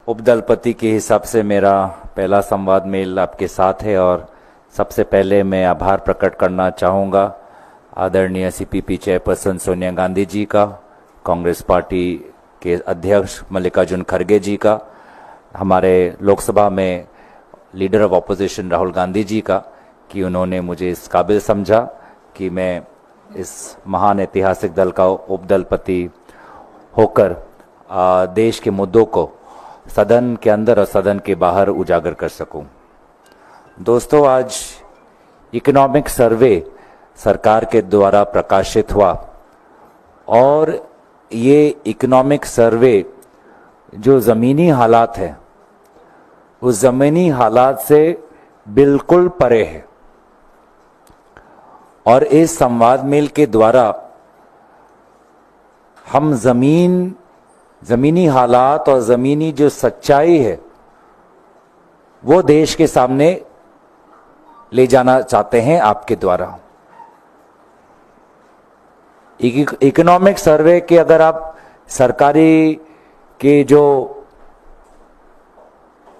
उपदलपति के हिसाब से मेरा पहला संवाद मेल आपके साथ है और सबसे पहले मैं आभार प्रकट करना चाहूँगा आदरणीय सीपीपी चेयरपर्सन सोनिया गांधी जी का, कांग्रेस पार्टी के अध्यक्ष मल्लिकार्जुन खड़गे जी का, हमारे लोकसभा में leader of opposition Rahul Gandhi ji का कि उन्होंने मुझे इस काबिल समझा कि मैं इस महान ऐतिहासिक दल का उपदलपति होकर देश के मुद्दों को सदन के अंदर और सदन के बाहर उजागर कर सकूं। दोस्तों, आज इकोनॉमिक सर्वे सरकार के द्वारा प्रकाशित हुआ और ये इकोनॉमिक सर्वे जो ज़मीनी हालात है उस ज़मीनी हालात से बिल्कुल परे है और इस संवाद मेल के द्वारा हम ज़मीनी हालात और ज़मीनी जो सच्चाई है वो देश के सामने ले जाना चाहते हैं आपके द्वारा। इकोनॉमिक सर्वे के अगर आप सरकारी के जो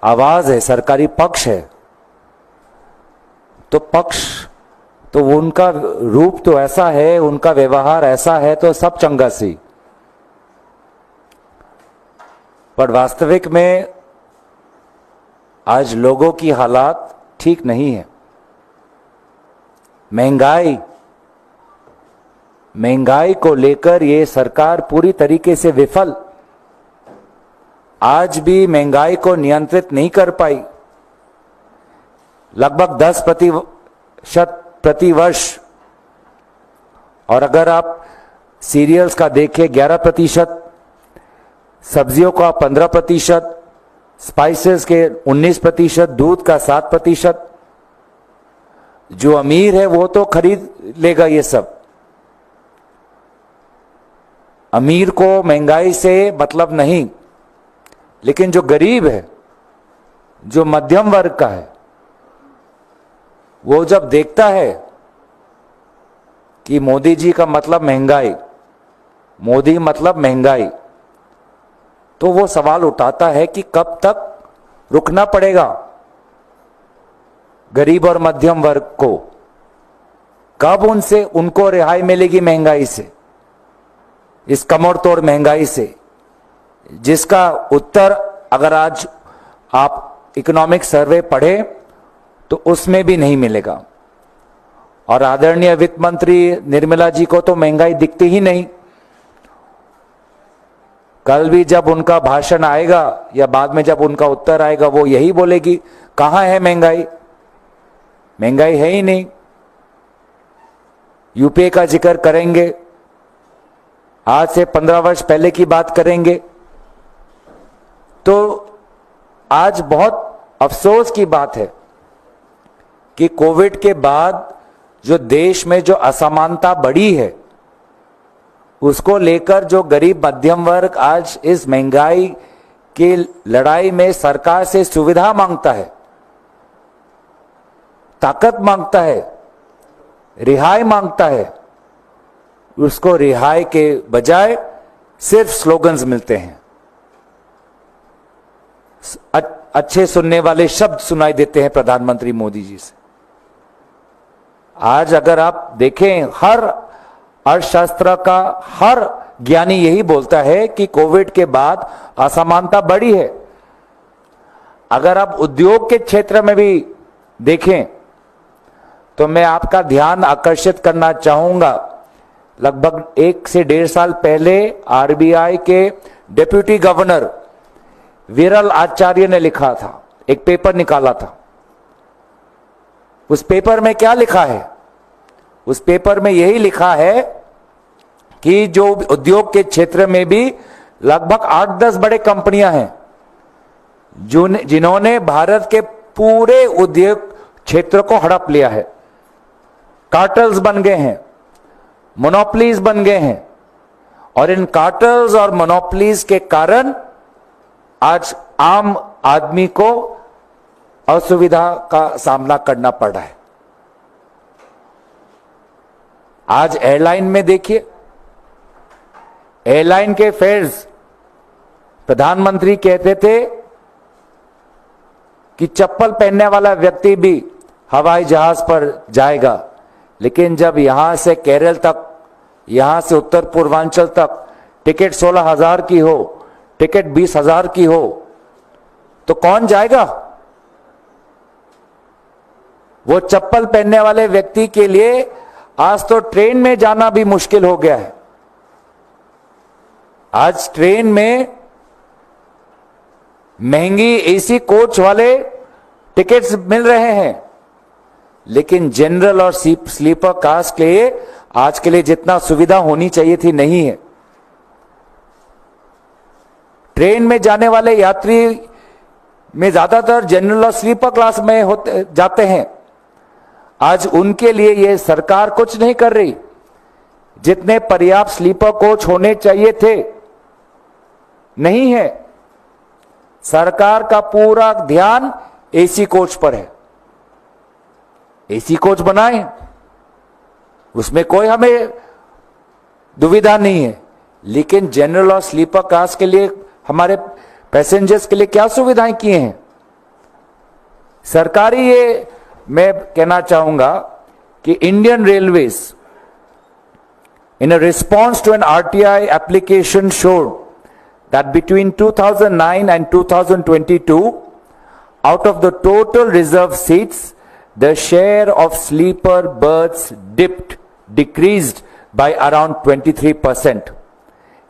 आवाज़ है, सरकारी पक्ष है, तो उनका रूप तो ऐसा है, उनका व्यवहार ऐसा है तो सब चंगा सी, पर वास्तविक में आज लोगों की हालात ठीक नहीं है। महंगाई को लेकर ये सरकार पूरी तरीके से विफल, आज भी महंगाई को नियंत्रित नहीं कर पाई। लगभग 10% प्रति वर्ष, और अगर आप सीरियल्स का देखें 11%, सब्जियों का 15%, स्पाइसेस के 19%, दूध का 7%। जो अमीर है वो तो खरीद लेगा ये सब, अमीर को महंगाई से मतलब नहीं, लेकिन जो गरीब है, जो मध्यम वर्ग का है, वो जब देखता है कि मोदी जी का मतलब महंगाई, मोदी मतलब महंगाई, तो वो सवाल उठाता है कि कब तक रुकना पड़ेगा गरीब और मध्यम वर्ग को, कब उनको रिहाई मिलेगी महंगाई से, इस कमर तोड़ महंगाई से, जिसका उत्तर अगर आज आप इकोनॉमिक सर्वे पढ़े तो उसमें भी नहीं मिलेगा। और आदरणीय वित्त मंत्री निर्मला जी को तो महंगाई दिखती ही नहीं। कल भी जब उनका भाषण आएगा या बाद में जब उनका उत्तर आएगा वो यही बोलेगी, कहां है महंगाई, महंगाई है ही नहीं। यूपीए का जिक्र करेंगे, आज से 15 वर्ष पहले की बात करेंगे। तो आज बहुत अफसोस की बात है कि कोविड के बाद जो देश में जो असमानता बढ़ी है उसको लेकर जो गरीब मध्यम वर्ग आज इस महंगाई की लड़ाई में सरकार से सुविधा मांगता है, ताकत मांगता है, रिहाई मांगता है, उसको रिहाई के बजाय सिर्फ स्लोगन्स मिलते हैं, अच्छे सुनने वाले शब्द सुनाई देते हैं प्रधानमंत्री मोदी जी से। आज अगर आप देखें, हर अर्थशास्त्र का हर ज्ञानी यही बोलता है कि कोविड के बाद असमानता बढ़ी है। अगर आप उद्योग के क्षेत्र में भी देखें तो मैं आपका ध्यान आकर्षित करना चाहूंगा, लगभग 1 से 1.5 साल पहले आरबीआई के डिप्टी गवर्नर विरल आचार्य ने लिखा था, एक पेपर निकाला था। उस पेपर में क्या लिखा है? उस पेपर में यही लिखा है कि जो उद्योग के क्षेत्र में भी लगभग 8-10 बड़े कंपनियां हैं जिन्होंने भारत के पूरे उद्योग क्षेत्र को हड़प लिया है, कार्टल्स बन गए हैं, मोनोपोलीज बन गए हैं, और इन कार्टल्स और मोनोपोलीज के कारण आज आम आदमी को असुविधा का सामना करना पड़ रहा है। आज एयरलाइन में देखिए, एयरलाइन के फेयर्स, प्रधानमंत्री कहते थे कि चप्पल पहनने वाला व्यक्ति भी हवाई जहाज पर जाएगा, लेकिन जब यहां से केरल तक, यहां से उत्तर पूर्वांचल तक टिकट 16,000 की हो, टिकट 20,000 की हो, तो कौन जाएगा? वो चप्पल पहनने वाले व्यक्ति के लिए आज तो ट्रेन में जाना भी मुश्किल हो गया है। आज ट्रेन में महंगी एसी कोच वाले टिकट्स मिल रहे हैं, लेकिन जनरल और स्लीपर क्लास के लिए आज के लिए जितना सुविधा होनी चाहिए थी नहीं है। ट्रेन में जाने वाले यात्री में ज्यादातर जनरल और स्लीपर क्लास में जाते हैं। आज उनके लिए ये सरकार कुछ नहीं कर रही। जितने पर्याप्त स्लीपर कोच होने चाहिए थे नहीं है। सरकार का पूरा ध्यान एसी कोच पर है। एसी कोच बनाए, उसमें कोई हमें दुविधा नहीं है, लेकिन जनरल और स्लीपर क्लास के लिए, हमारे पैसेंजर्स के लिए क्या सुविधाएं किए हैं सरकारी? ये मैं कहना चाहूंगा कि Indian railways in a response to an RTI application showed that between 2009 and 2022, out of the total reserved seats, the share of sleeper berths decreased by around 23%.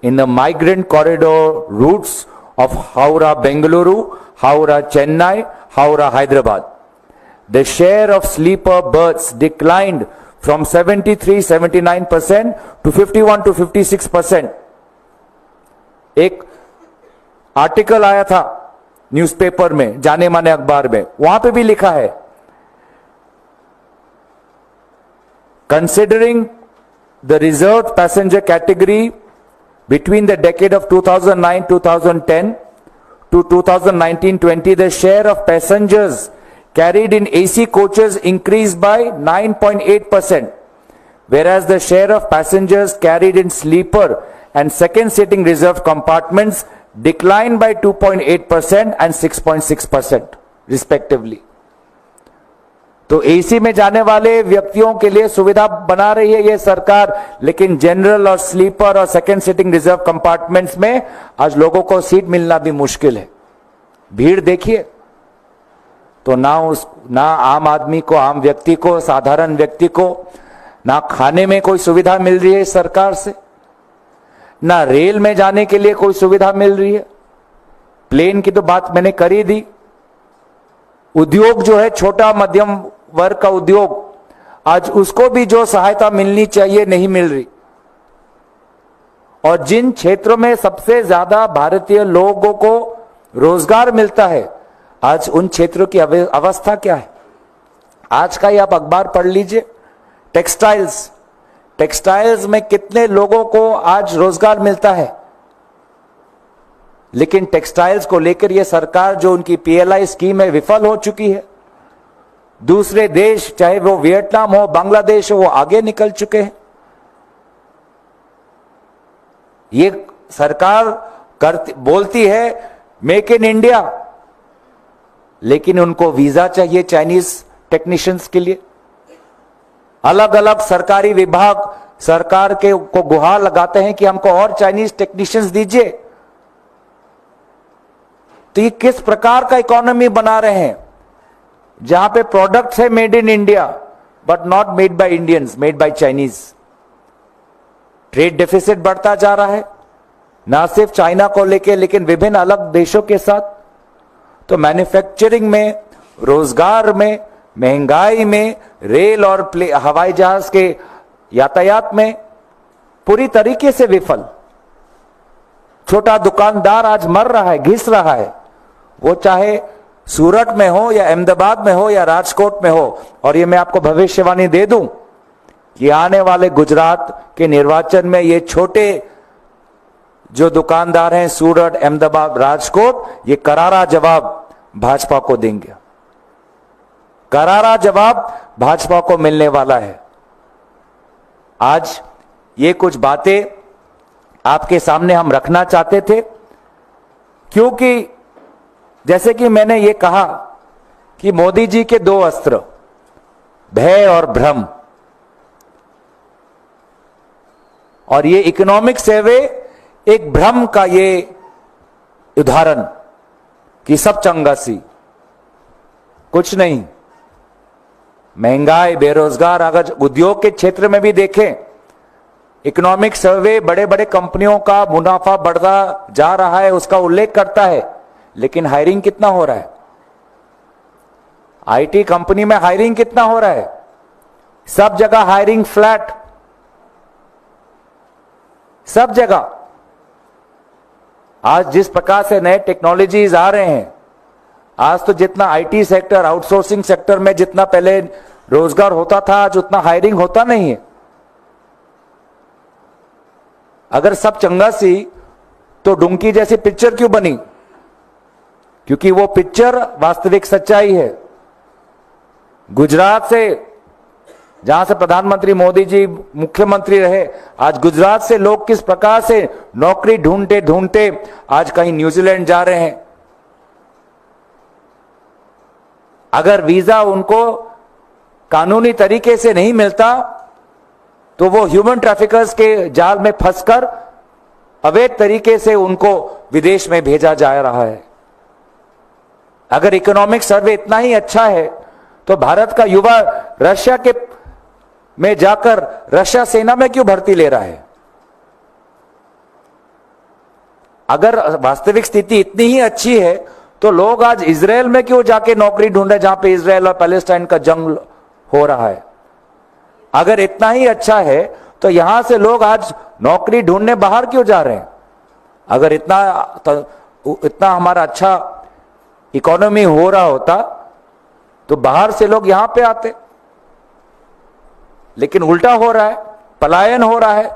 In the migrant corridor routes of Howrah-Bengaluru, Howrah-Chennai, Howrah-Hyderabad, the share of sleeper berths declined from 73-79% to 51-56%. एक article आया था newspaper में, जाने माने अखबार में, वहां पे भी लिखा है, considering the reserved passenger category between the decade of 2009-2010 to 2019-20, the share of passengers carried in AC coaches increased by 9.8%, whereas the share of passengers carried in sleeper and second sitting reserved compartments declined by 2.8% and 6.6% respectively. तो AC में जाने वाले व्यक्तियों के लिए सुविधा बना रही है ये सरकार, लेकिन जनरल और स्लीपर और सेकंड सिटिंग रिजर्व कंपार्टमेंट्स में आज लोगों को सीट मिलना भी मुश्किल है। भीड़ देखिए, तो ना आम आदमी को, आम व्यक्ति को, साधारण व्यक्ति को ना खाने में कोई सुविधा मिल रही है सरकार से, ना रेल में जाने के लिए कोई सुविधा मिल रही है। प्लेन की तो बात मैंने कर ही दी। उद्योग जो है, छोटा मध्यम वर्ग का उद्योग, आज उसको भी जो सहायता मिलनी चाहिए नहीं मिल रही। और जिन क्षेत्रों में सबसे ज्यादा भारतीय लोगों को रोजगार मिलता है, आज उन क्षेत्रों की अवस्था क्या है? आज का ही आप अखबार पढ़ लीजिए, टेक्सटाइल्स में कितने लोगों को आज रोजगार मिलता है, लेकिन टेक्सटाइल्स को लेकर यह सरकार जो उनकी पीएलआई स्कीम है विफल हो चुकी है। दूसरे देश, चाहे वो वियतनाम हो, बांग्लादेश हो, वो आगे निकल चुके हैं। ये सरकार बोलती है मेक इन इंडिया, लेकिन उनको वीजा चाहिए चाइनीज टेक्नीशियंस के लिए। अलग अलग सरकारी विभाग सरकार के को गुहार लगाते हैं कि हमको और चाइनीज टेक्नीशियंस दीजिए। तो ये किस प्रकार का इकोनॉमी बना रहे हैं, जहां पे प्रोडक्ट्स है made in India but not made by Indians, made by Chinese. Trade deficit बढ़ता जा रहा है, ना सिर्फ चाइना को लेके, लेकिन विभिन्न अलग देशों के साथ। तो मैन्युफैक्चरिंग में, रोजगार में, महंगाई में, रेल और हवाई जहाज के यातायात में पूरी तरीके से विफल। छोटा दुकानदार आज मर रहा है, घिस रहा है, वो चाहे सूरत में हो या अहमदाबाद में हो या राजकोट में हो। और ये मैं आपको भविष्यवाणी दे दूं कि आने वाले गुजरात के निर्वाचन में ये छोटे जो दुकानदार हैं सूरत, अहमदाबाद, राजकोट, ये करारा जवाब भाजपा को देंगे। करारा जवाब भाजपा को मिलने वाला है। आज ये कुछ बातें आपके सामने हम रखना चाहते थे, क्योंकि जैसे कि मैंने ये कहा कि मोदी जी के दो अस्त्र, भय और भ्रम, और ये इकोनॉमिक सर्वे एक भ्रम का ये उदाहरण कि सब चंगा सी, कुछ नहीं। महंगाई, बेरोजगार, अगर उद्योग के क्षेत्र में भी देखें, इकोनॉमिक सर्वे बड़े बड़े कंपनियों का मुनाफा बढ़ता जा रहा है, उसका उल्लेख करता है, लेकिन हायरिंग कितना हो रहा है? आईटी कंपनी में हायरिंग कितना हो रहा है? सब जगह हायरिंग फ्लैट, सब जगह। आज जिस प्रकार से नए टेक्नोलॉजीज आ रहे हैं, आज तो जितना आईटी सेक्टर, आउटसोर्सिंग सेक्टर में जितना पहले रोजगार होता था, आज उतना हायरिंग होता नहीं है। अगर सब चंगा सी, तो डुंकी जैसी पिक्चर क्यों बनी? क्योंकि वो पिक्चर वास्तविक सच्चाई है। गुजरात से, जहां से प्रधानमंत्री मोदी जी मुख्यमंत्री रहे, आज गुजरात से लोग किस प्रकार से नौकरी ढूंढते ढूंढते आज कहीं न्यूजीलैंड जा रहे हैं। अगर वीजा उनको कानूनी तरीके से नहीं मिलता, तो वो ह्यूमन ट्रैफिकर्स के जाल में फंसकर अवैध तरीके से उनको विदेश में भेजा जा रहा है। अगर इकोनॉमिक सर्वे इतना ही अच्छा है, तो भारत का युवा रशिया के में जाकर रशिया सेना में क्यों भर्ती ले रहा है? अगर वास्तविक स्थिति इतनी ही अच्छी है, तो लोग आज इजराइल में क्यों जाके नौकरी ढूंढे, जहां पे इजराइल और पैलेस्टाइन का जंग हो रहा है? अगर इतना ही अच्छा है, तो यहां से लोग आज नौकरी ढूंढने बाहर क्यों जा रहे हैं? अगर इतना हमारा अच्छा इकोनॉमी हो रहा होता, तो बाहर से लोग यहां पे आते। लेकिन उल्टा हो रहा है, पलायन हो रहा है।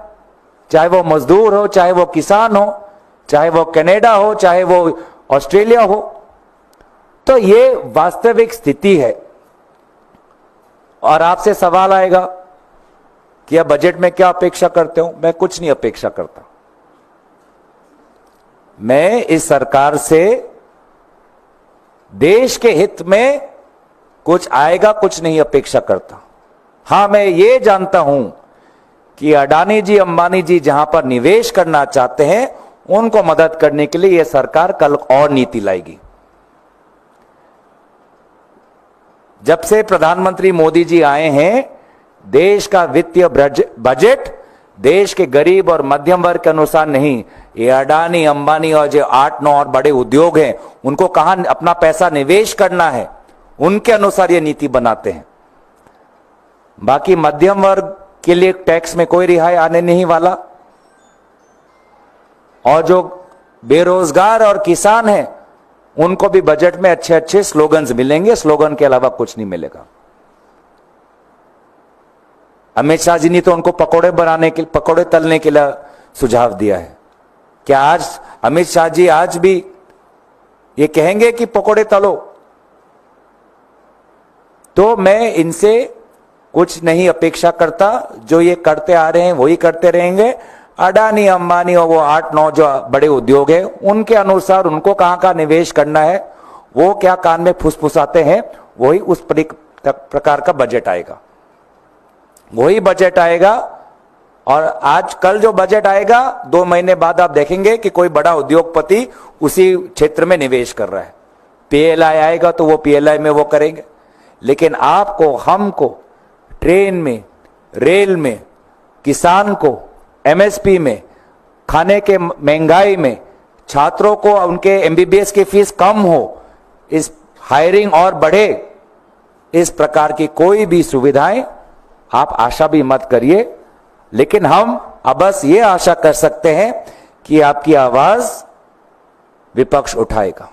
चाहे वो मजदूर हो, चाहे वो किसान हो, चाहे वो कनाडा हो, चाहे वो ऑस्ट्रेलिया हो। तो ये वास्तविक स्थिति है। और आपसे सवाल आएगा कि अब बजट में क्या अपेक्षा करते हो? मैं कुछ नहीं अपेक्षा करता। मैं इस सरकार से देश के हित में कुछ आएगा, कुछ नहीं अपेक्षा करता। हां, मैं ये जानता हूं कि अडानी जी, अंबानी जी जहां पर निवेश करना चाहते हैं, उनको मदद करने के लिए यह सरकार कल और नीति लाएगी। जब से प्रधानमंत्री मोदी जी आए हैं, देश का वित्तीय बजट देश के गरीब और मध्यम वर्ग के अनुसार नहीं, ये अडानी, अंबानी और जो 8-9 और बड़े उद्योग हैं, उनको कहां अपना पैसा निवेश करना है, उनके अनुसार ये नीति बनाते हैं। बाकी मध्यम वर्ग के लिए टैक्स में कोई रिहाई आने नहीं वाला। और जो बेरोजगार और किसान हैं, उनको भी बजट में अच्छे अच्छे स्लोगन्स मिलेंगे। स्लोगन के अलावा कुछ नहीं मिलेगा। अमित शाह जी ने तो उनको पकोड़े तलने के लिए सुझाव दिया है। क्या आज अमित शाह जी आज भी ये कहेंगे कि पकोड़े तलो? तो मैं इनसे कुछ नहीं अपेक्षा करता। जो ये करते आ रहे हैं वही करते रहेंगे। अडानी, अंबानी और वो 8-9 जो बड़े उद्योग है, उनके अनुसार उनको कहां कहां निवेश करना है, वो क्या कान में फुसफुसाते हैं, वही उस प्रकार का बजट आएगा। वही बजट आएगा। और आज कल जो बजट आएगा, 2 महीने बाद आप देखेंगे कि कोई बड़ा उद्योगपति उसी क्षेत्र में निवेश कर रहा है। पीएलआई आएगा तो वो पीएलआई में वो करेंगे। लेकिन आपको, हमको ट्रेन में, रेल में, किसान को एमएसपी में, खाने के महंगाई में, छात्रों को उनके एमबीबीएस की फीस कम हो, इस हायरिंग और बढ़े, इस प्रकार की कोई भी सुविधाएं आप आशा भी मत करिए। लेकिन हम अब बस ये आशा कर सकते हैं कि आपकी आवाज विपक्ष उठाएगा।